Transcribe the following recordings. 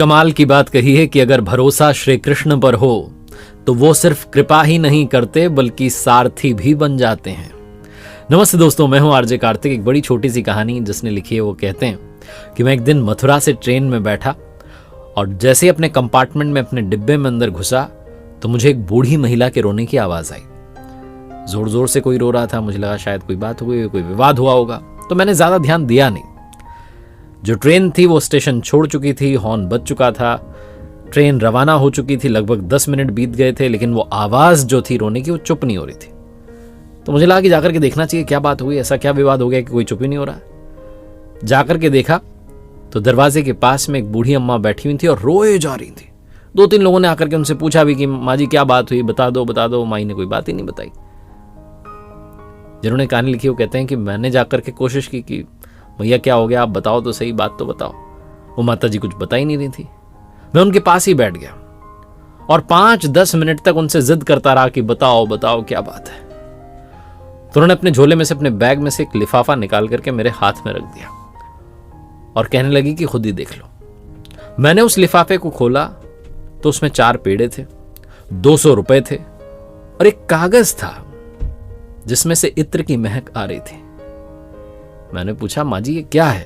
कमाल की बात कही है कि अगर भरोसा श्री कृष्ण पर हो तो वो सिर्फ कृपा ही नहीं करते बल्कि सारथी भी बन जाते हैं। नमस्ते दोस्तों, मैं हूं आरजे कार्तिक। एक बड़ी छोटी सी कहानी जिसने लिखी है वो कहते हैं कि मैं एक दिन मथुरा से ट्रेन में बैठा और जैसे ही अपने कंपार्टमेंट में अपने डिब्बे में अंदर घुसा तो मुझे एक बूढ़ी महिला के रोने की आवाज आई। जोर जोर से कोई रो रहा था। मुझे लगा शायद कोई बात हुई, कोई विवाद हुआ होगा, तो मैंने ज्यादा ध्यान दिया नहीं। जो ट्रेन थी वो स्टेशन छोड़ चुकी थी, हॉर्न बज चुका था, ट्रेन रवाना हो चुकी थी, लगभग 10 मिनट बीत गए थे, लेकिन वो आवाज जो थी रोने की वो चुप नहीं हो रही थी। तो मुझे लगा कि जाकर के देखना चाहिए क्या बात हुई, ऐसा क्या विवाद हो गया कि कोई चुप ही नहीं हो रहा। जाकर के देखा तो दरवाजे के पास में एक बूढ़ी अम्मा बैठी हुई थी और रोए जा रही थी। 2-3 लोगों ने आकर के उनसे पूछा भी कि माँ जी क्या बात हुई, बता दो। माई ने कोई बात ही नहीं बताई। जिन्होंने कहानी लिखी वो कहते हैं कि मैंने जाकर के कोशिश की कि भैया क्या हो गया, आप बताओ तो सही, बात तो बताओ। वो माता जी कुछ बता ही नहीं रही थी। मैं उनके पास ही बैठ गया और 5-10 मिनट तक उनसे जिद करता रहा कि बताओ क्या बात है। तो उन्होंने अपने झोले में से, अपने बैग में से एक लिफाफा निकाल करके मेरे हाथ में रख दिया और कहने लगी कि खुद ही देख लो। मैंने उस लिफाफे को खोला तो उसमें 4 पेड़े थे, 200 रुपए थे और एक कागज था जिसमें से इत्र की महक आ रही थी। मैंने पूछा माँ जी ये क्या है?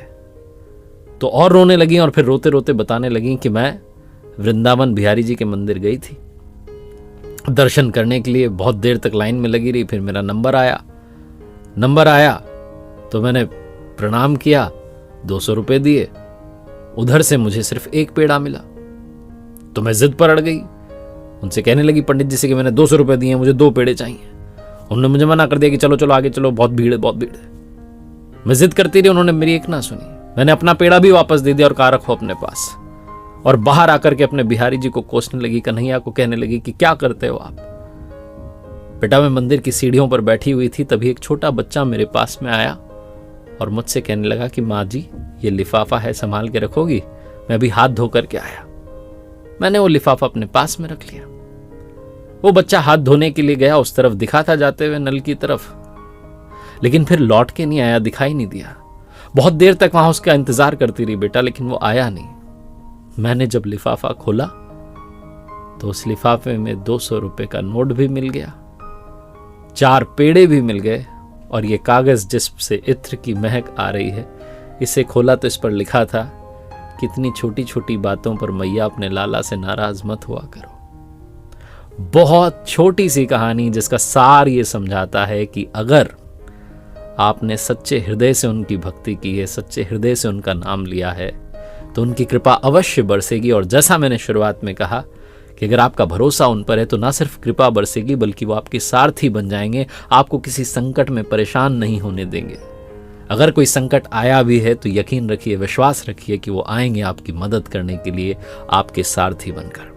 तो और रोने लगी और फिर रोते रोते बताने लगी कि मैं वृंदावन बिहारी जी के मंदिर गई थी दर्शन करने के लिए, बहुत देर तक लाइन में लगी रही, फिर मेरा नंबर आया तो मैंने प्रणाम किया, 200 रुपए दिए, उधर से मुझे सिर्फ एक पेड़ा मिला। तो मैं जिद पर अड़ गई, उनसे कहने लगी पंडित जी से कि मैंने 200 रुपए दिए, मुझे 2 पेड़े चाहिए। उन्होंने मुझे मना कर दिया कि चलो आगे चलो, बहुत भीड़ है। मैं जिद करती रही, उन्होंने मेरी एक ना सुनी। मैंने अपना पेड़ा भी वापस दे दिया और कहा रखो अपने पास, और बाहर आकर के अपने बिहारी जी को कोसने लगी, कन्हैया को कहने लगी कि क्या करते हो आप। बेटा मैं मंदिर की सीढ़ियों पर बैठी हुई थी, तभी एक छोटा बच्चा मेरे पास में आया और मुझसे कहने लगा कि माँ जी ये लिफाफा है, संभाल के रखोगी? मैं अभी हाथ धो करके आया। मैंने वो लिफाफा अपने पास में रख लिया। वो बच्चा हाथ धोने के लिए गया, उस तरफ दिखा था जाते हुए नल की तरफ, लेकिन फिर लौट के नहीं आया, दिखाई नहीं दिया। बहुत देर तक वहां उसका इंतजार करती रही बेटा, लेकिन वो आया नहीं। मैंने जब लिफाफा खोला तो उस लिफाफे में 200 रुपए का नोट भी मिल गया, 4 पेड़े भी मिल गए, और ये कागज जिससे इत्र की महक आ रही है, इसे खोला तो इस पर लिखा था, कितनी छोटी छोटी बातों पर मैया अपने लाला से नाराज मत हुआ करो। बहुत छोटी सी कहानी जिसका सार ये समझाता है कि अगर आपने सच्चे हृदय से उनकी भक्ति की है, सच्चे हृदय से उनका नाम लिया है, तो उनकी कृपा अवश्य बरसेगी। और जैसा मैंने शुरुआत में कहा कि अगर आपका भरोसा उन पर है तो ना सिर्फ कृपा बरसेगी बल्कि वो आपके सारथी बन जाएंगे, आपको किसी संकट में परेशान नहीं होने देंगे। अगर कोई संकट आया भी है तो यकीन रखिए, विश्वास रखिए कि वो आएंगे आपकी मदद करने के लिए, आपके सारथी बनकर।